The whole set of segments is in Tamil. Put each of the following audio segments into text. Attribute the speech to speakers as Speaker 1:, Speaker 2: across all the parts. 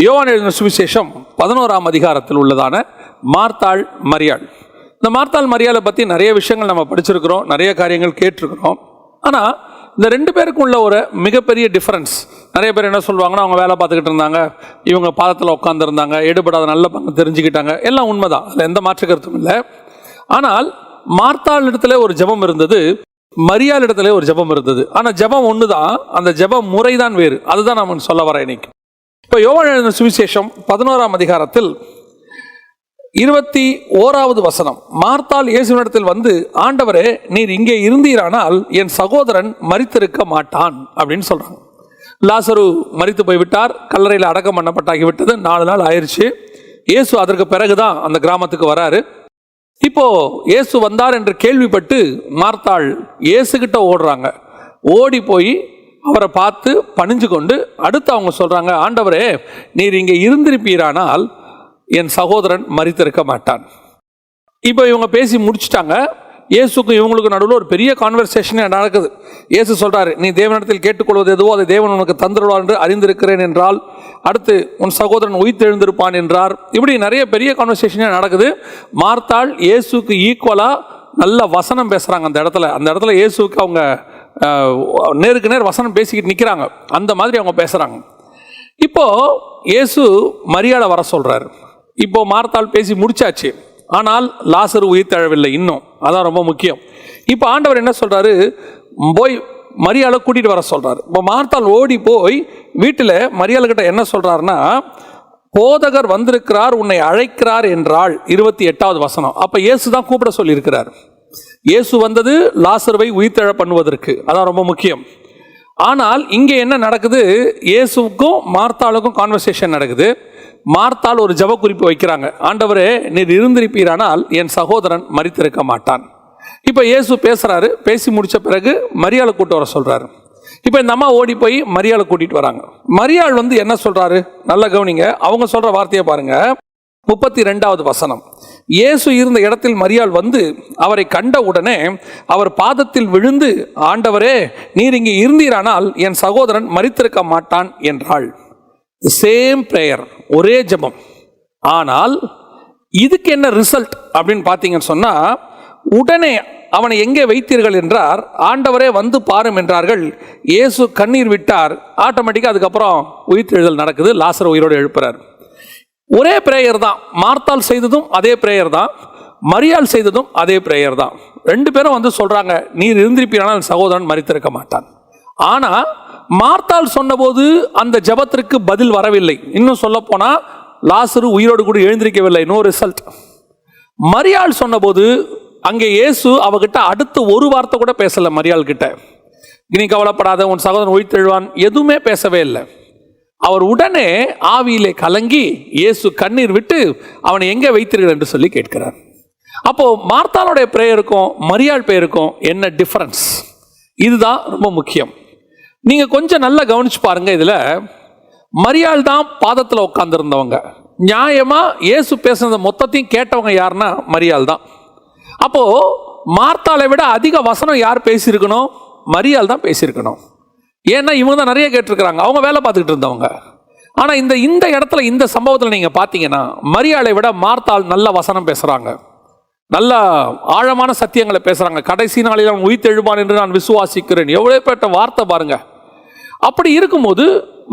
Speaker 1: யோவான் எழுதின சுவிசேஷம் 11ஆம் அதிகாரத்தில் உள்ளதான மார்த்தாள் மரியாள். இந்த மார்த்தாள் மரியாளை பற்றி நிறைய விஷயங்கள் நம்ம படிச்சிருக்கிறோம், நிறைய காரியங்கள் கேட்டிருக்கிறோம். ஆனால் இந்த ரெண்டு பேருக்கும் உள்ள ஒரு மிகப்பெரிய டிஃப்ரென்ஸ், நிறைய பேர் என்ன சொல்லுவாங்கன்னா, அவங்க வேலை பார்த்துக்கிட்டு இருந்தாங்க, இவங்க பாதத்தில் உட்காந்துருந்தாங்க, எடுபடாத நல்ல பங்கு தெரிஞ்சுக்கிட்டாங்க, எல்லாம் உண்மைதான், அதில் எந்த மாற்று கருத்தும் இல்லை. ஆனால் மார்த்தாள் இடத்துல ஒரு ஜெபம் இருந்தது, மரியாள் இடத்துல ஒரு ஜெபம் இருந்தது. ஆனால் ஜெபம் ஒன்று தான், அந்த ஜெப முறை தான் வேறு. அதுதான் நான் சொல்ல வரேன் இன்னைக்கு. இப்போ யோவான் எழுதின சுவிசேஷம் 11ஆம் அதிகாரத்தில் 21வது வசனம், மார்த்தாள் இயேசுவினிடத்தில் வந்து, ஆண்டவரே, நீர் இங்கே இருந்தீரானால் என் சகோதரன் மரித்திருக்க மாட்டான் அப்படின்னு சொல்றாங்க. லாசரு மரித்து போய்விட்டார், கல்லறையில் அடக்கம் பண்ணப்பட்டாகிவிட்டது, 4 நாள் ஆயிடுச்சு. இயேசு அதற்கு பிறகுதான் அந்த கிராமத்துக்கு வராரு. இப்போ இயேசு வந்தார் என்று கேள்விப்பட்டு மார்த்தாள் இயேசுகிட்ட ஓடுறாங்க. ஓடி போய் அவரை பார்த்து பணிஞ்சு கொண்டு அடுத்து அவங்க சொல்றாங்க, ஆண்டவரே, நீர் இங்கே இருந்திருப்பீரானால் என் சகோதரன் மரித்திருக்க மாட்டான். இப்போ இவங்க பேசி முடிச்சுட்டாங்க. இயேசுக்கும் இவங்களுக்கு நடுவில் ஒரு பெரிய கான்வர்சேஷனே நடக்குது. இயேசு சொல்றாரு, நீ தேவனிடத்தில் கேட்டுக்கொள்வது எதுவோ அதை தேவன் உனக்கு தந்துடுவார் என்று அறிந்திருக்கிறேன் என்றால், அடுத்து உன் சகோதரன் உயிர்த்தெழுந்திருப்பான் என்றார். இப்படி நிறைய பெரிய கான்வர்சேஷனே நடக்குது. மார்த்தாள் இயேசுக்கு ஈக்குவலா நல்ல வசனம் பேசுறாங்க. அந்த இடத்துல இயேசுக்கு அவங்க நேருக்கு நேர் வசனம் பேசிக்கிட்டு நிற்கிறாங்க. அந்த மாதிரி அவங்க பேசுறாங்க. இப்போ இயேசு மரியாளை வர சொல்றாரு. இப்போ மார்த்தாள் பேசி முடிச்சாச்சு, ஆனால் லாசரு உயிர் தழவில்லை இன்னும், அதான் ரொம்ப முக்கியம். இப்போ ஆண்டவர் என்ன சொல்றாரு, போய் மரியாளை கூட்டிட்டு வர சொல்றாரு. இப்போ மார்த்தாள் ஓடி போய் வீட்டில் மரியாள்கிட்ட என்ன சொல்றாருன்னா, போதகர் வந்திருக்கிறார், உன்னை அழைக்கிறார் என்றாள். 28வது வசனம். அப்ப இயேசு தான் கூப்பிட சொல்லி இருக்கிறார். இயேசு வந்தது லாசருவை உயிர்த்தெழ பண்ணுவதற்கு, அதான் ரொம்ப முக்கியம். ஆனால் இங்கே என்ன நடக்குது, இயேசுக்கும் மார்த்தாளுக்கும் கான்வர்சேஷன் நடக்குது. மார்த்தாள் ஒரு ஜெப குறிப்பு வைக்கிறாங்க, ஆண்டவரே, நீர் இருந்திருப்பீரானால் என் சகோதரன் மரித்திருக்க மாட்டான். இப்போ இயேசு பேசுறாரு. பேசி முடிச்ச பிறகு மரியாளை கூட்டு வர சொல்றாரு. இப்போ இந்த அம்மா ஓடி போய் மரியாளை கூட்டிட்டு வராங்க. மரியாள் வந்து என்ன சொல்றாரு, நல்ல கவனிங்க, அவங்க சொல்ற வார்த்தையை பாருங்க. 32வது வசனம், இயேசு இருந்த இடத்தில் மரியாள் வந்து அவரை கண்ட உடனே அவர் பாதத்தில் விழுந்து, ஆண்டவரே, நீர் இங்கே இருந்தீரானால் என் சகோதரன் மரித்திருக்க மாட்டான் என்றாள். சேம் பிரேயர், ஒரே ஜெபம். ஆனால் இதுக்கு என்ன ரிசல்ட் அப்படின்னு பார்த்தீங்கன்னு சொன்னா, உடனே அவனை எங்கே வைத்தீர்கள் என்றார். ஆண்டவரே, வந்து பாரும் என்றார்கள். இயேசு கண்ணீர் விட்டார். ஆட்டோமேட்டிக்காக அதுக்கப்புறம் உயிர்த்தெழுதல் நடக்குது. லாசர் உயிரோடு எழுப்புறார். ஒரே பிரேயர் தான். மார்த்தாள் செய்ததும் அதே பிரேயர் தான், மரியாள் செய்ததும் அதே பிரேயர் தான். ரெண்டு பேரும் வந்து சொல்றாங்க, நீர் இருந்திருப்பீரானால் சகோதரன் மரித்திருக்க மாட்டான். ஆனா மார்த்தாள் சொன்னபோது அந்த ஜெபத்திற்கு பதில் வரவில்லை. இன்னும் சொல்ல போனா லாசரு உயிரோடு கூட எழுந்திருக்கவில்லை, நோ ரிசல்ட். மரியாள் சொன்னபோது அங்கே இயேசு அவகிட்ட அடுத்து ஒரு வார்த்தை கூட பேசல. மரியாள் கிட்ட, நீ கவலைப்படாத, உன் சகோதரன் உயிர்த்தெழுவான், எதுவுமே பேசவே இல்லை. அவர் உடனே ஆவியிலே கலங்கி இயேசு கண்ணீர் விட்டு அவனை எங்கே வைத்தீர்கள் என்று சொல்லி கேட்கிறார். அப்போ மார்த்தாளுடைய பிரேயருக்கும் மரியாள் பிரேயருக்கும் என்ன டிஃபரன்ஸ், இதுதான் ரொம்ப முக்கியம். நீங்க கொஞ்சம் நல்லா கவனிச்சு பாருங்க. இதுல மரியாள் தான் பாதத்தில் உட்கார்ந்துருந்தவங்க. நியாயமா இயேசு பேசுனது மொத்தத்தையும் கேட்டவங்க யாருன்னா மரியாள் தான். அப்போ மார்த்தாளை விட அதிக வசனம் யார் பேசியிருக்கணும், மரியாள் தான் பேசியிருக்கணும். ஏன்னா இவங்க தான் நிறைய கேட்டிருக்கிறாங்க, அவங்க வேலை பார்த்துக்கிட்டு இருந்தவங்க. ஆனால் இந்த இடத்துல இந்த சம்பவத்தில் நீங்கள் பார்த்தீங்கன்னா மரியாளை விட மார்த்தாள் நல்ல வசனம் பேசுகிறாங்க, நல்ல ஆழமான சத்தியங்களை பேசுகிறாங்க. கடைசி நாளில் அவன் உயிர்த்தெழுவான் என்று நான் விசுவாசிக்கிறேன், எவ்வளோ பேட்ட வார்த்தை பாருங்க. அப்படி இருக்கும்போது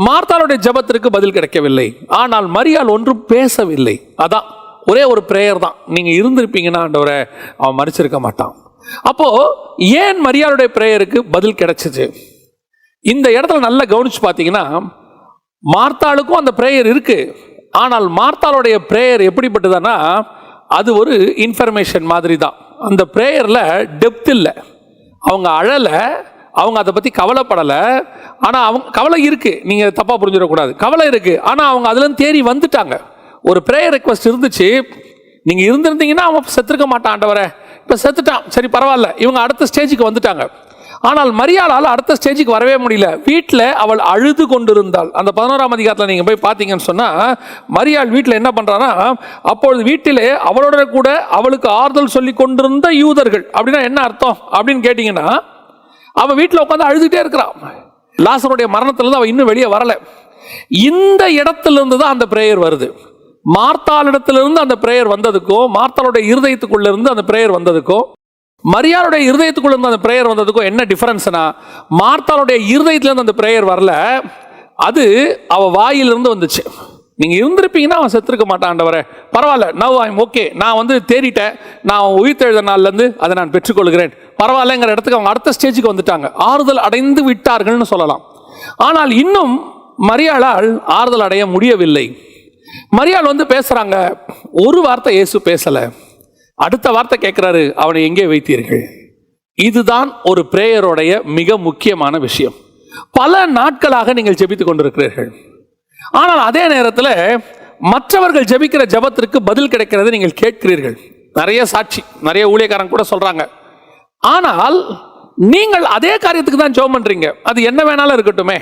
Speaker 1: மார்த்தாளுடைய ஜெபத்திற்கு பதில் கிடைக்கவில்லை. ஆனால் மரியாள் ஒன்றும் பேசவில்லை. அதான் ஒரே ஒரு பிரேயர் தான், நீங்கள் இருந்திருப்பீங்கன்னா ஆண்டவரே அவன் மரிச்சிருக்க மாட்டான். அப்போ ஏன் மரியாளுடைய பிரேயருக்கு பதில் கிடைச்சிச்சு? இந்த இடத்துல நல்லா கவனிச்சு பார்த்தீங்கன்னா மார்த்தாளுக்கும் அந்த பிரேயர் இருக்கு. ஆனால் மார்த்தாளுடைய பிரேயர் எப்படிப்பட்டதுன்னா, அது ஒரு இன்ஃபர்மேஷன் மாதிரி தான். அந்த பிரேயரில் டெப்த் இல்லை. அவங்க அழலை, அவங்க அதை பற்றி கவலைப்படலை. ஆனால் அவங்க கவலை இருக்குது, நீங்கள் தப்பாக புரிஞ்சிடக்கூடாது, கவலை இருக்குது. ஆனால் அவங்க அதுலேருந்து தேறி வந்துட்டாங்க. ஒரு பிரேயர் ரெக்வஸ்ட் இருந்துச்சு, நீங்கள் இருந்திருந்தீங்கன்னா அவன் செத்துருக்க மாட்டான், ஆண்டவரே இப்போ செத்துட்டான், சரி பரவாயில்ல, இவங்க அடுத்த ஸ்டேஜுக்கு வந்துட்டாங்க. ஆனால் மரியாளால் அடுத்த ஸ்டேஜுக்கு வரவே முடியல. வீட்டில் அவள் அழுது கொண்டிருந்தாள். அந்த 11ஆம் அதிகாரத்தில் நீங்கள் போய் பார்த்தீங்கன்னு சொன்னால், மரியாள் வீட்டில் என்ன பண்ணுறான்னா, அப்பொழுது வீட்டிலே அவளோட கூட அவளுக்கு ஆறுதல் சொல்லி கொண்டிருந்த யூதர்கள். அப்படின்னா என்ன அர்த்தம் அப்படின்னு கேட்டிங்கன்னா, அவள் வீட்டில் உட்காந்து அழுதுகிட்டே இருக்கிறான். லாசருடைய மரணத்திலிருந்து அவள் இன்னும் வெளியே வரலை. இந்த இடத்திலிருந்து தான் அந்த பிரேயர் வருது. மார்த்தாளிடத்திலிருந்து அந்த பிரேயர் வந்ததுக்கும், மார்த்தாளுடைய இருதயத்துக்குள்ள இருந்து அந்த பிரேயர் வந்ததுக்கும், மரியாளுடைய இருதயத்துக்குள்ள இருந்து அந்த பிரேயர் வந்ததுக்கும் என்ன டிஃபரன்ஸ்னா, மார்த்தாளுடைய இருதயத்திலிருந்து அந்த பிரேயர் வரல, அது அவ வாயிலிருந்து வந்துச்சு. நீங்க இருந்திருப்பீங்கன்னா அவன் செத்துருக்க மாட்டான், ஆண்டவரே பரவாயில்ல, நவ் ஐம் ஓகே, நான் தேறிட்டேன், நான் உயிர்த்தெழுத நாள்லேருந்து அதை நான் பெற்றுக்கொள்கிறேன், பரவாயில்லங்கிற இடத்துக்கு அவங்க அடுத்த ஸ்டேஜுக்கு வந்துட்டாங்க, ஆறுதல் அடைந்து விட்டார்கள்னு சொல்லலாம். ஆனால் இன்னும் மரியாளால் ஆறுதல் அடைய முடியவில்லை. மரியாள் பேசுறாங்க, ஒரு வார்த்தை இயேசு பேசல, அடுத்த வார்த்தை கேட்கிறாரு, அவனை எங்கே வைத்தீர்கள்? இதுதான் ஒரு பிரேயருடைய மிக முக்கியமான விஷயம். பல நாட்களாக நீங்கள் ஜெபித்துக் கொண்டிருக்கிறீர்கள், ஆனால் அதே நேரத்தில் மற்றவர்கள் ஜெபிக்கிற ஜெபத்திற்கு பதில் கிடைக்கிறதை நீங்கள் கேட்கிறீர்கள். நிறைய சாட்சி, நிறைய ஊழியக்காரங்க கூட சொல்றாங்க. ஆனால் நீங்கள் அதே காரியத்துக்கு தான் ஜெபம் பண்றீங்க. அது என்ன வேணாலும் இருக்கட்டுமே,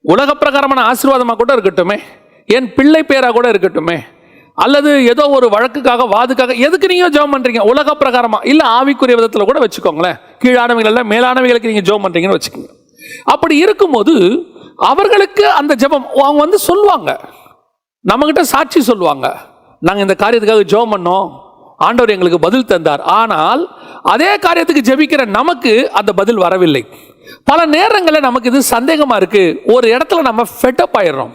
Speaker 1: உலக பிரகாரமான ஆசீர்வாதமாக கூட இருக்கட்டுமே, என் பிள்ளை பேரா கூட இருக்கட்டுமே, அல்லது ஏதோ ஒரு வழக்குக்காக வாதுக்காக, எதுக்கு நீங்க ஜெபம் பண்றீங்க? உலக பிரகாரமா இல்ல ஆவிக்குரிய விதத்தில் கூட வச்சுக்கோங்களேன், கீழானவைகள் மேலானவைகளுக்கு நீங்க ஜெபம் பண்றீங்கன்னு வச்சுக்கோங்க. அப்படி இருக்கும்போது அவர்களுக்கு அந்த ஜெபம் அவங்க சொல்லுவாங்க, நம்மகிட்ட சாட்சி சொல்லுவாங்க, நாங்கள் இந்த காரியத்துக்காக ஜெபம் பண்ணோம், ஆண்டவர் எங்களுக்கு பதில் தந்தார். ஆனால் அதே காரியத்துக்கு ஜெபிக்கிற நமக்கு அந்த பதில் வரவில்லை. பல நேரங்களில் நமக்கு இது சந்தேகமா இருக்கு. ஒரு இடத்துல நம்ம ஃபெட்டப் ஆயிடுறோம்,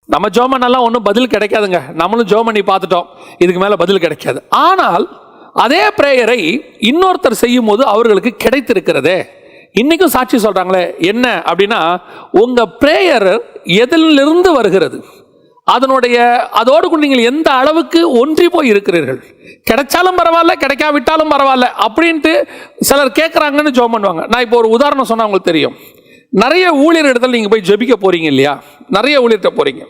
Speaker 1: நம்ம ஜெபம் பண்ணலாம் ஒன்றும் பதில் கிடைக்காதுங்க, நம்மளும் ஜெபம் பண்ணி பார்த்துட்டோம், இதுக்கு மேலே பதில் கிடைக்காது. ஆனால் அதே பிரேயரை இன்னொருத்தர் செய்யும் போது அவர்களுக்கு கிடைத்திருக்கிறதே. இன்னைக்கும் சாட்சி சொல்றாங்களே, என்ன அப்படின்னா, உங்க பிரேயர் எதிலிருந்து வருகிறது, அதோடு நீங்கள் எந்த அளவுக்கு ஒன்றி போய் இருக்கிறீர்கள். கிடைச்சாலும் பரவாயில்ல, கிடைக்காவிட்டாலும் பரவாயில்ல அப்படின்ட்டு சிலர் கேட்குறாங்கன்னு ஜெபம் பண்ணுவாங்க. நான் இப்போ ஒரு உதாரணம் சொன்னா உங்களுக்கு தெரியும். நிறைய ஊழியர் இடத்துல நீங்க போய் ஜெபிக்க போறீங்க இல்லையா, நிறைய ஊழியர்கிட்ட போறீங்க.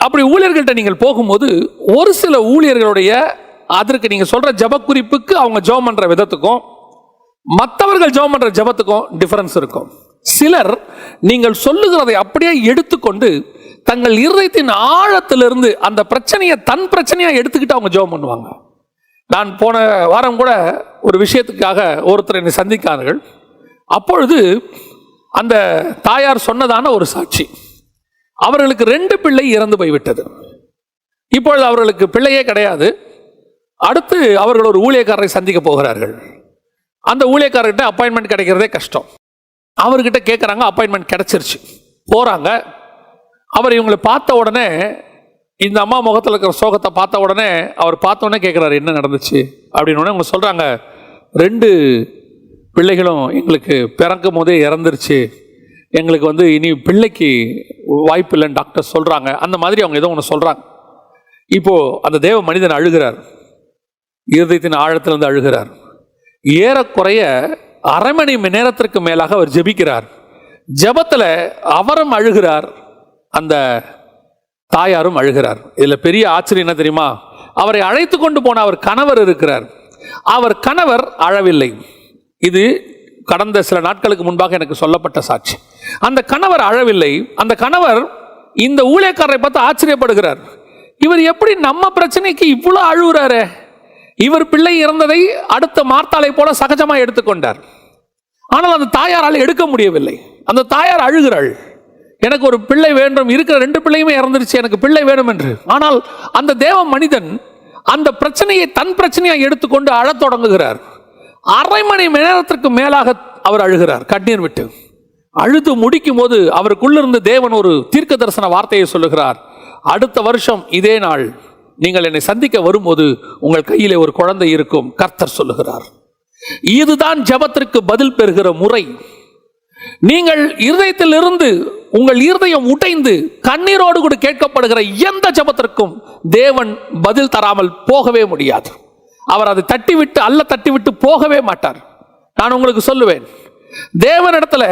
Speaker 1: அப்படி ஊழியர்கள்ட்ட நீங்கள் போகும்போது ஒரு சில ஊழியர்களுடைய அதற்கு நீங்க சொல்ற ஜெப குறிப்புக்கு அவங்க ஜெபம் பண்ற விதத்துக்கும் மற்றவர்கள் ஜெபம் பண்ற ஜெபத்துக்கும் டிஃபரன்ஸ் இருக்கும். சிலர் நீங்கள் சொல்லுகிறதை அப்படியே எடுத்துக்கொண்டு தங்கள் இருதயத்தின் ஆழத்திலிருந்து அந்த பிரச்சனையை தன் பிரச்சனையா எடுத்துக்கிட்டு அவங்க ஜெபம் பண்ணுவாங்க. நான் போன வாரம் கூட ஒரு விஷயத்துக்காக ஒருத்தர் என்னை சந்தித்தார்கள். அப்பொழுது அந்த தாயார் சொன்னதான ஒரு சாட்சி, அவர்களுக்கு 2 பிள்ளை இறந்து போய்விட்டது. இப்பொழுது அவர்களுக்கு பிள்ளையே கிடையாது. அடுத்து அவர்கள் ஒரு ஊழியக்காரரை சந்திக்க போகிறார்கள். அந்த ஊழியக்காரர்கிட்ட அப்பாயின்மெண்ட் கிடைக்கிறதே கஷ்டம். அவர்கிட்ட கேட்குறாங்க, அப்பாயின்மெண்ட் கிடைச்சிருச்சு. போகிறாங்க. அவர் இவங்களை பார்த்த உடனே, இந்த அம்மா முகத்தில் இருக்கிற சோகத்தை பார்த்த உடனே அவர் பார்த்த உடனே கேட்குறாரு, என்ன நடந்துச்சு அப்படின்னு. அவங்க சொல்கிறாங்க, 2 பிள்ளைகளும் எங்களுக்கு பிறக்கும் போதே இறந்துருச்சு, எங்களுக்கு இனி பிள்ளைக்கு வாய்ப்பு இல்லைன்னு டாக்டர் சொல்கிறாங்க. அந்த மாதிரி அவங்க ஏதோ ஒன்று சொல்கிறாங்க. இப்போது அந்த தேவ மனிதன் அழுகிறார், இருதயத்தின் ஆழத்திலிருந்து அழுகிறார். ஏறக்குறைய அரை மணி நேரத்திற்கு மேலாக அவர் ஜெபிக்கிறார். ஜெபத்தில் அவரும் அழுகிறார், அந்த தாயாரும் அழுகிறார். இதில் பெரிய ஆச்சரியம் என்ன தெரியுமா, அவரை அழைத்து கொண்டு போன அவர் கணவர் இருக்கிறார். அவர் கணவர் அழவில்லை. இது கடந்த சில நாட்களுக்கு முன்பாக எனக்கு சொல்லப்பட்ட சாட்சி. அந்த கணவர் அழவில்லை. அந்த கணவர் இந்த ஊழியக்காரரை பார்த்து ஆச்சரியப்படுகிறார். இவர் எப்படி நம்ம பிரச்சனைக்கு இவ்வளோ அழுகுறாரு? இவர் பிள்ளை இறந்ததை அடுத்த மார்த்தாளை போல சகஜமாக எடுத்துக்கொண்டார். ஆனால் அந்த தாயாரால் எடுக்க முடியவில்லை. அந்த தாயார் அழுகிறாள், எனக்கு ஒரு பிள்ளை வேண்டும், இருக்கிற 2 பிள்ளையுமே இறந்துருச்சு, எனக்கு பிள்ளை வேணும் என்று. ஆனால் அந்த தேவ மனிதன் அந்த பிரச்சனையை தன் பிரச்சனையாக எடுத்துக்கொண்டு அழத் தொடங்குகிறார். அரை மணி நேரத்திற்கு மேலாக அவர் அழுகிறார், கண்ணீர் விட்டு. அழுது முடிக்கும் போது அவருக்குள்ளிருந்து தேவன் ஒரு தீர்க்க தரிசன வார்த்தையை சொல்லுகிறார், அடுத்த வருஷம் இதே நாள் நீங்கள் என்னை சந்திக்க வரும்போது உங்கள் கையிலே ஒரு குழந்தை இருக்கும், கர்த்தர் சொல்லுகிறார். இதுதான் ஜெபத்திற்கு பதில் பெறுகிற முறை. நீங்கள் இருதயத்திலிருந்து உங்கள் இருதயம் உடைந்து கண்ணீரோடு கூட கேட்கப்படுகிற எந்த ஜெபத்திற்கும் தேவன் பதில் தராமல் போகவே முடியாது. அவர் அதை தட்டிவிட்டு போகவே மாட்டார். நான் உங்களுக்கு சொல்லுவேன், தேவனிடத்துல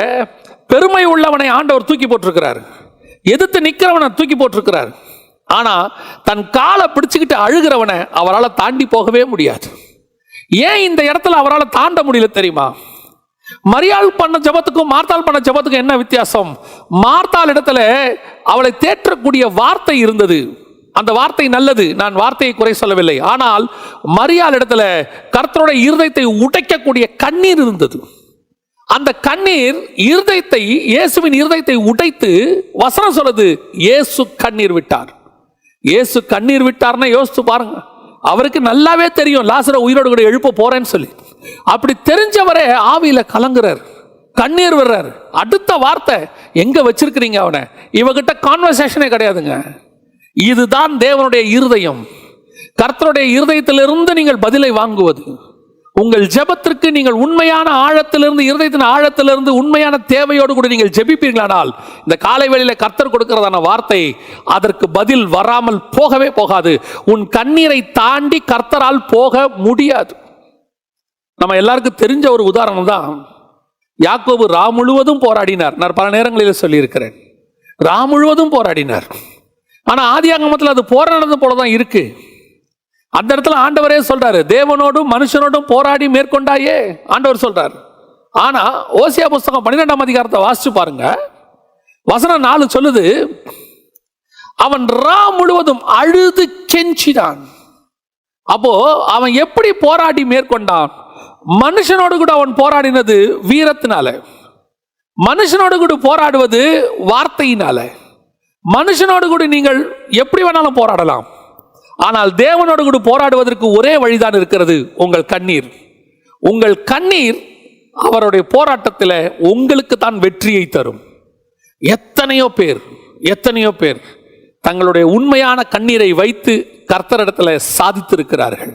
Speaker 1: பெருமை உள்ளவனை ஆண்டவர் தூக்கி போட்டிருக்கிறார், எதிர்த்து நிற்கிறவனை தூக்கி போட்டிருக்கிறார். ஆனா தன் காலை பிடிச்சுக்கிட்டு அழுகிறவனை அவரால் தாண்டி போகவே முடியாது. ஏன் இந்த இடத்துல அவரால் தாண்ட முடியல தெரியுமா? மரியாள் பண்ண ஜெபத்துக்கும் மார்த்தாள் பண்ண ஜெபத்துக்கும் என்ன வித்தியாசம்? மார்த்தாள் இடத்துல அவளை தேற்றக்கூடிய வார்த்தை இருந்தது, அந்த வார்த்தை நல்லது, நான் வார்த்தையை குறை சொல்லவில்லை. ஆனால் மரியாள் இடத்துல கர்த்தருடைய இருதயத்தை உடைக்கக்கூடிய கண்ணீர் இருந்தது. அந்த கண்ணீர் இருதயத்தை, இயேசுவின் இருதயத்தை உடைத்து, வசனம் சொல்லுது இயேசு கண்ணீர் விட்டார். இயேசு கண்ணீர் விட்டார்னா யோசித்து பாருங்க. அவருக்கு நல்லாவே தெரியும் லாசரை உயிரோடு கூட எழுப்ப போறேன்னு சொல்லி. அப்படி தெரிஞ்சவரே ஆவியில கலங்குறார், கண்ணீர் விடுறார். அடுத்த வார்த்தை, எங்க வச்சிருக்கிறீங்க அவனை? இவகிட்ட கான்வர்சேஷனே கிடையாதுங்க. இதுதான் தேவனுடைய இருதயம். கர்த்தருடைய இருதயத்திலிருந்து நீங்கள் பதிலை வாங்குவது. உங்கள் ஜெபத்திற்கு நீங்கள் உண்மையான ஆழத்திலிருந்து, இருதயத்தின் ஆழத்திலிருந்து உண்மையான தேவையோடு கூட நீங்கள் ஜெபிப்பீர்களானால், இந்த காலை வேளையில கர்த்தர் கொடுக்கிறதான வார்த்தை அதற்கு பதில் வராமல் போகவே போகாது. உன் கண்ணீரை தாண்டி கர்த்தரால் போக முடியாது. நம்ம எல்லாருக்கும் தெரிஞ்ச ஒரு உதாரணம் தான், யாக்கோபு ரா முழுவதும் போராடினார். நான் பல நேரங்களில் சொல்லியிருக்கிறேன், ரா முழுவதும் போராடினார். ஆனா ஆதியாகமத்தில் அது போராடுறது போலதான் இருக்கு. அந்த இடத்துல ஆண்டவரே சொல்றாரு, தேவனோடும் மனுஷனோடும் போராடி மேற்கொண்டாயே ஆண்டவர் சொல்றாரு. ஆனா ஓசியா புஸ்தகம் 12ஆம் அதிகாரத்தை வாசிச்சு பாருங்க, வசனம் 4 சொல்லுது, அவன் ரா முழுவதும் அழுது கெஞ்சினான். அப்போ அவன் எப்படி போராடி மேற்கொண்டான்? மனுஷனோடு கூட அவன் போராடினது வீரத்தினால, மனுஷனோடு கூட போராடுவது வார்த்தையினால. மனுஷனோடு கூட நீங்கள் எப்படி வேணாலும் போராடலாம், ஆனால் தேவனோடு கூட போராடுவதற்கு ஒரே வழிதான் இருக்கிறது, உங்கள் கண்ணீர். உங்கள் கண்ணீர் அவருடைய போராட்டத்தில் உங்களுக்கு தான் வெற்றியை தரும். எத்தனையோ பேர் தங்களுடைய உண்மையான கண்ணீரை வைத்து கர்த்தரிடத்தில் சாதித்திருக்கிறார்கள்.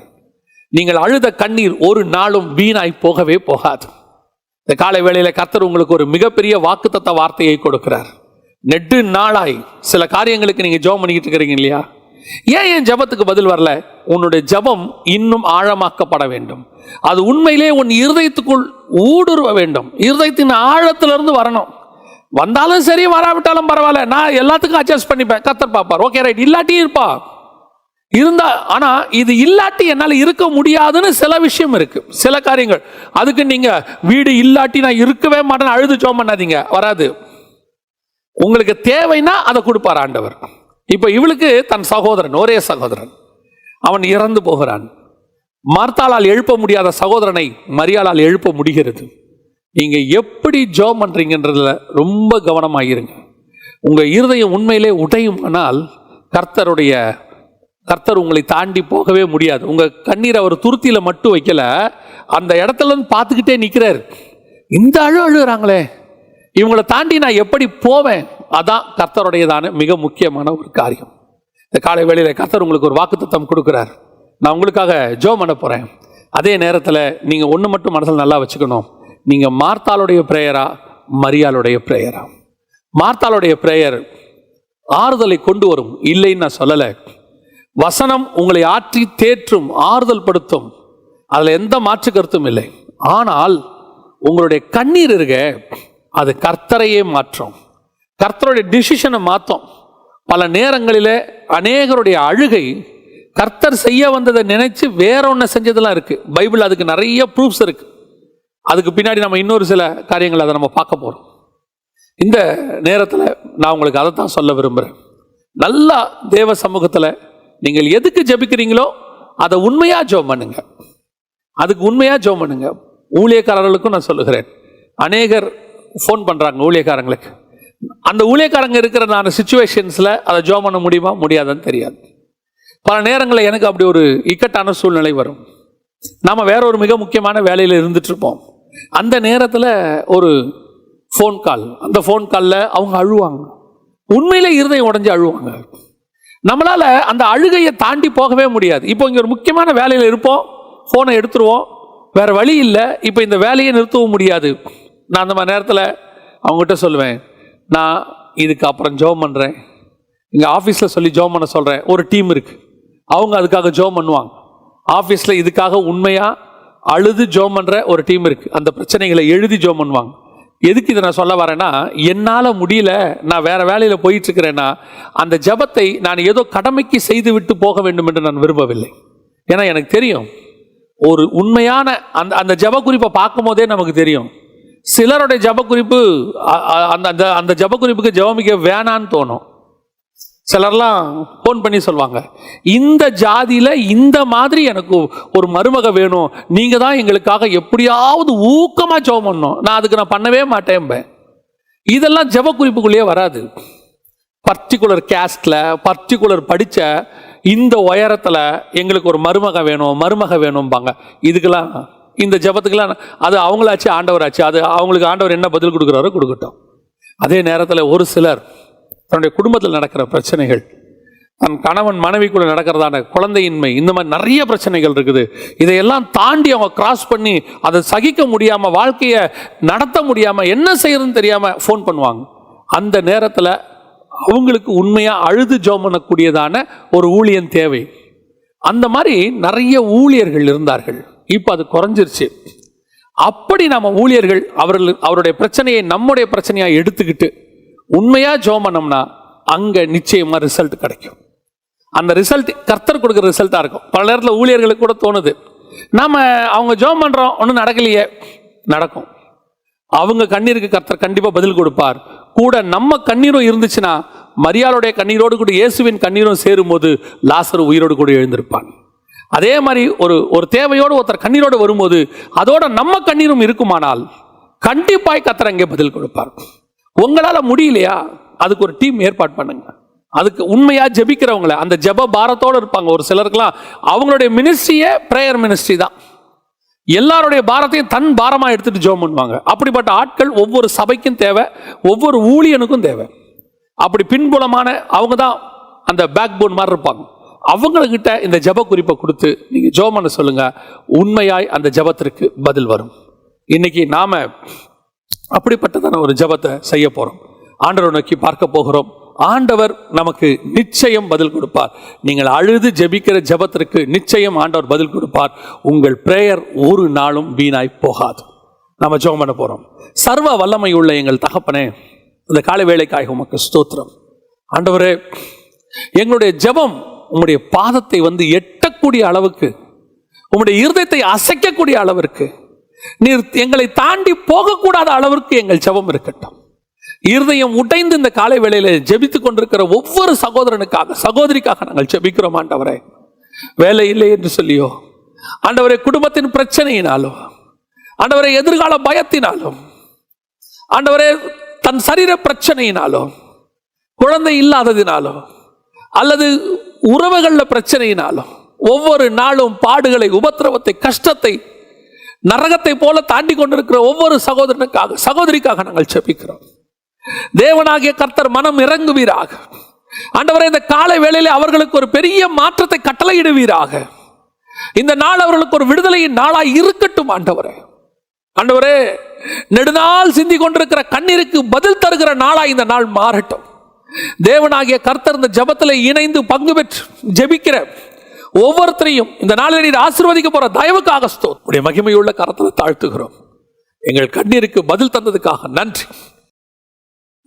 Speaker 1: நீங்கள் அழுத கண்ணீர் ஒரு நாளும் வீணாய் போகவே போகாது. இந்த காலை வேளையில கர்த்தர் உங்களுக்கு ஒரு மிகப்பெரிய வாக்குத்தத்த வார்த்தையை கொடுக்கிறார். நெடு நாளாய் சில காரியங்களுக்கு நீங்க ஜெபம் பண்ணிக்கிட்டு இருக்கிறீங்க இல்லையா? ஏன் என் ஜெபத்துக்கு பதில் வரல? உன்னுடைய ஜெபம் இன்னும் ஆழமாக்கப்பட வேண்டும். அது உண்மையிலே உன் இருதயத்துக்குள் ஊடுருவ வேண்டும். இருதயத்தின் ஆழத்திலிருந்து வரணும். வந்தாலும் சரி, வராவிட்டாலும் பரவாயில்ல, நான் எல்லாத்துக்கும் அட்ஜஸ்ட் பண்ணிப்பேன், கர்த்தர் பார்ப்பார், ஓகே ரைட். இல்லாட்டி இருப்பா இருந்தா, ஆனா இது இல்லாட்டி என்னால் இருக்க முடியாதுன்னு சில விஷயம் இருக்கு, சில காரியங்கள். அதுக்கு நீங்க வீடு இல்லாட்டி நான் இருக்கவே மாட்டேன்னு அழுது ஜெபம் பண்ணாதீங்க, வராது. உங்களுக்கு தேவைன்னா அதை கொடுப்பார் ஆண்டவர். இப்ப இவளுக்கு தன் சகோதரன், ஒரே சகோதரன், அவன் இறந்து போகிறான். மார்த்தாளால் எழுப்ப முடியாத சகோதரனை மரியாளால் எழுப்ப முடிகிறது. நீங்க எப்படி ஜெபம் பண்றீங்கன்றதுல ரொம்ப கவனமாயிருங்க. உங்க இருதயம் உண்மையிலே உடையும் ஆனால் கர்த்தர் உங்களை தாண்டி போகவே முடியாது. உங்க கண்ணீரை அவர் துருத்தியில மட்டும் வைக்கல, அந்த இடத்துல இருந்து பார்த்துக்கிட்டே நிற்கிறார். இந்த அழுகிறாங்களே, இவங்களை தாண்டி நான் எப்படி போவேன்? அதான் கர்த்தருடையதான மிக முக்கியமான ஒரு காரியம். இந்த காலை வேளையில கர்த்தர் உங்களுக்கு ஒரு வாக்குத்தத்தம் கொடுக்கிறார். நான் உங்களுக்காக ஜெபம் பண்ண போறேன். அதே நேரத்தில் நீங்க ஒன்று மட்டும் மனசில் நல்லா வச்சுக்கணும், நீங்க மார்த்தாளுடைய பிரேயரா மரியாளுடைய பிரேயரா? மார்த்தாளுடைய பிரேயர் ஆறுதலை கொண்டு வரும், இல்லைன்னு நான் சொல்லலை. வசனம் உங்களை ஆற்றி தேற்றும், ஆறுதல் படுத்தும், அதில் எந்த மாற்று கருத்தும் இல்லை. ஆனால் உங்களுடைய கண்ணீர் இருக்க, அது கர்த்தரையே மாற்றும், கர்த்தருடைய டிசிஷனை மாற்றும். பல நேரங்களில் அநேகருடைய அழுகை கர்த்தர் செய்ய வந்ததை நினைச்சு வேற ஒன்று செஞ்சதெல்லாம் இருக்கு. பைபிள் அதுக்கு நிறைய ப்ரூஃப்ஸ் இருக்கு. அதுக்கு பின்னாடி நம்ம இன்னொரு சில காரியங்கள் அதை நம்ம பார்க்க போறோம். இந்த நேரத்தில் நான் உங்களுக்கு அதை தான் சொல்ல விரும்புகிறேன். நல்லா தேவ சமூகத்தில் நீங்கள் எதுக்கு ஜெபிக்கிறீங்களோ அதை உண்மையா ஜெபம் பண்ணுங்க. அதுக்கு உண்மையா ஜெபம் பண்ணுங்க. ஊழியக்காரர்களுக்கும் நான் சொல்லுகிறேன், அநேகர் ஃபோன் பண்றாங்க ஊழியக்காரங்களுக்கு. அந்த ஊழியக்காரங்க இருக்கிற சிச்சுவேஷன்ஸ்ல அதை ஜெபம் பண்ண முடியுமா முடியாதான்னு தெரியாது. பல நேரங்களில் எனக்கு அப்படி ஒரு இக்கட்டான சூழ்நிலை வரும். நாம வேற ஒரு மிக முக்கியமான வேலையில் இருந்துட்டு இருப்போம். அந்த நேரத்தில் ஒரு ஃபோன் கால், அந்த ஃபோன் காலில் அவங்க அழுவாங்க, உண்மையிலே இருதயம் உடைஞ்சு அழுவாங்க. நம்மளால அந்த அழுகையை தாண்டி போகவே முடியாது. இப்போ இங்கே ஒரு முக்கியமான வேலையில் இருப்போம், ஃபோனை எடுத்துருவோம், வேற வழி இல்லை, இப்போ இந்த வேலையை நிறுத்தவும் முடியாது. நான் அந்த மாதிரி நேரத்தில் அவங்ககிட்ட சொல்லுவேன், நான் இதுக்கு அப்புறம் ஜெபம் பண்ணுறேன், இங்கே ஆஃபீஸில் சொல்லி ஜெபம் பண்ண சொல்கிறேன். ஒரு டீம் இருக்குது, அவங்க அதுக்காக ஜெபம் பண்ணுவாங்க. ஆஃபீஸில் இதுக்காக உண்மையாக அழுது ஜெபம் பண்ணுற ஒரு டீம் இருக்குது, அந்த பிரச்சனைகளை எழுதி ஜெபம் பண்ணுவாங்க. எதுக்கு இதை நான் சொல்ல வரேன்னா, என்னால் முடியல, நான் வேற வேலையில் போயிட்டு இருக்கிறேன்னா அந்த ஜெபத்தை நான் ஏதோ கடமைக்கு செய்து விட்டு போக வேண்டும் என்று நான் விரும்பவில்லை. ஏன்னா எனக்கு தெரியும், ஒரு உண்மையான அந்த ஜெப குறிப்பை பார்க்கும் போதே நமக்கு தெரியும், சிலருடைய ஜெப குறிப்பு அந்த ஜெப குறிப்புக்கு ஜெபமிக்க வேணான்னு தோணும். சிலர்லாம் ஃபோன் பண்ணி சொல்லுவாங்க, இந்த ஜாதியில் இந்த மாதிரி எனக்கு ஒரு மருமக வேணும், நீங்கள் தான் எங்களுக்காக எப்படியாவது ஊக்கமாக ஜெபம் பண்ணணும். நான் பண்ணவே மாட்டேன்பேன். இதெல்லாம் ஜெப குறிப்புக்குள்ளேயே வராது. பர்டிகுலர் கேஸ்டில் பர்டிகுலர் படித்த இந்த உயரத்தில் எங்களுக்கு ஒரு மருமக வேணும்பாங்க. இதுக்கெல்லாம் இந்த ஜெபத்துக்கெல்லாம் அது அவங்களாச்சு ஆண்டவராச்சு, அது அவங்களுக்கு ஆண்டவர் என்ன பதில் கொடுக்குறாரோ கொடுக்கட்டும். அதே நேரத்தில் ஒரு சிலர் தன்னுடைய குடும்பத்தில் நடக்கிற பிரச்சனைகள், தன் கணவன் மனைவிக்குள்ள நடக்கிறதான குழந்தையின்மை, இந்த மாதிரி நிறைய பிரச்சனைகள் இருக்குது. இதையெல்லாம் தாண்டி அவங்க கிராஸ் பண்ணி அதை சகிக்க முடியாமல், வாழ்க்கையை நடத்த முடியாமல், என்ன செய்யறதுன்னு தெரியாமல் ஃபோன் பண்ணுவாங்க. அந்த நேரத்தில் அவங்களுக்கு உண்மையாக அழுது ஜெபம் பண்ணக்கூடியதான ஒரு ஊழியன் தேவை. அந்த மாதிரி நிறைய ஊழியர்கள் இருந்தார்கள். இப்போ அது குறைஞ்சிருச்சு. அப்படி நம்ம ஊழியர்கள் அவருடைய பிரச்சனையை நம்முடைய பிரச்சனையாக எடுத்துக்கிட்டு உண்மையாக ஜெபம் பண்ணோம்னா அங்கே நிச்சயமாக ரிசல்ட் கிடைக்கும். அந்த ரிசல்ட் கர்த்தர் கொடுக்குற ரிசல்ட்டாக இருக்கும். பல நேரத்தில் ஊழியர்களுக்கு கூட தோணுது, நாம் அவங்க ஜெபம் பண்ணுறோம், ஒன்றும் நடக்கலையே. நடக்கும். அவங்க கண்ணீருக்கு கர்த்தர் கண்டிப்பாக பதில் கொடுப்பார். கூட நம்ம கண்ணீரும் இருந்துச்சுன்னா, மரியாளுடைய கண்ணீரோடு கூட இயேசுவின் கண்ணீரும் சேரும்போது லாசரு உயிரோடு கூட எழுந்திருப்பான். அதே மாதிரி ஒரு தேவையோடு ஒருத்தர் கண்ணீரோடு வரும்போது அதோட நம்ம கண்ணீரும் இருக்குமானால் கண்டிப்பாய் கர்த்தர் அங்கே பதில் கொடுப்பார். உங்களால் முடியலையா, அதுக்கு ஒரு டீம் ஏற்பாடு பண்ணுங்க. அதுக்கு உண்மையாக ஜெபிக்கிறவங்கள, அந்த ஜெப பாரத்தோடு இருப்பாங்க. ஒரு சிலருக்குலாம் அவங்களுடைய மினிஸ்ட்ரியே பிரேயர் மினிஸ்ட்ரி தான். எல்லாருடைய பாரத்தையும் தன் பாரமாக எடுத்துட்டு ஜெபம் பண்ணுவாங்க. அப்படிப்பட்ட ஆட்கள் ஒவ்வொரு சபைக்கும் தேவை, ஒவ்வொரு ஊழியனுக்கும் தேவை. அப்படி பின்புலமான அவங்க தான் அந்த பேக் போன் மாதிரி இருப்பாங்க. அவங்கக்கிட்ட இந்த ஜெப குறிப்பை கொடுத்து நீங்கள் ஜெபம் பண்ண சொல்லுங்க. உண்மையாய் அந்த ஜெபத்திற்கு பதில் வரும். இன்னைக்கு நாம அப்படிப்பட்டதான ஒரு ஜெபத்தை செய்ய போறோம். ஆண்டவரை நோக்கி பார்க்க போகிறோம். ஆண்டவர் நமக்கு நிச்சயம் பதில் கொடுப்பார். நீங்கள் அழுது ஜெபிக்கிற ஜெபத்திற்கு நிச்சயம் ஆண்டவர் பதில் கொடுப்பார். உங்கள் பிரேயர் ஒரு நாளும் வீணாய் போகாது. நம்ம ஜெபம் பண்ண போறோம். சர்வ வல்லமை உள்ள எங்கள் தகப்பனே, இந்த காலை வேளைக்காக உமக்கு ஸ்தோத்திரம். ஆண்டவரே, எங்களுடைய ஜெபம் உம்முடைய பாதத்தை எட்டக்கூடிய அளவுக்கு, உம்முடைய இருதயத்தை அசைக்கக்கூடிய அளவிற்கு, நீர் எங்களை தாண்டி போகக்கூடாத அளவிற்கு எங்கள் ஜெபம் இருக்கட்டும். இருதயம் உடைந்து இந்த காலை வேளையில ஜெபித்துக் கொண்டிருக்கிற ஒவ்வொரு சகோதரனுக்காக, சகோதரிக்காக நாங்கள் ஜெபிக்கிறோம். ஆண்டவரே, வேலை இல்லை என்று சொல்லியோ, ஆண்டவரே குடும்பத்தின் பிரச்சனையினாலோ, ஆண்டவரே எதிர்கால பயத்தினாலும், ஆண்டவரே தன் சரீர பிரச்சனையினாலோ, குழந்தை இல்லாததினாலோ, அல்லது உறவுகள்ல பிரச்சனையினாலோ, ஒவ்வொரு நாளும் பாடுகளை, உபத்திரவத்தை, கஷ்டத்தை, நரகத்தை போல தாண்டி கொண்டிருக்கிற ஒவ்வொரு சகோதரனுக்காக, சகோதரிக்காக நாங்கள் ஜெபிக்கிறோம். தேவனாகிய கர்த்தர் மனம் இறங்குவீராக. ஆண்டவரே, இந்த காலை வேளையிலே அவர்களுக்கு ஒரு பெரிய மாற்றத்தை கட்டளையிடுவீராக. இந்த நாள் அவர்களுக்கு ஒரு விடுதலையின் நாளாய் இருக்கட்டும். ஆண்டவரே, நெடுநாள் சிந்தி கொண்டிருக்கிற கண்ணீருக்கு பதில் தருகிற நாளாய் இந்த நாள் மாறட்டும். தேவனாகிய கர்த்தர் இந்த ஜெபத்தில் இணைந்து பங்கு பெற்று ஜெபிக்கிற ஒவ்வொருத்தரையும் இந்த நாளில் நீர் ஆசீர்வதிக்க போற தயவுக்காக ஸ்தோத்திரம். மகிமையுள்ள கரத்தில் தாழ்த்துகிறோம். எங்கள் கண்ணீருக்கு பதில் தந்ததுக்காக நன்றி.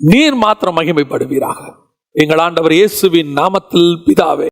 Speaker 1: நீர் மாத்திரம் மகிமைப்படுவீராக. எங்கள் ஆண்டவர் இயேசுவின் நாமத்தில் பிதாவே.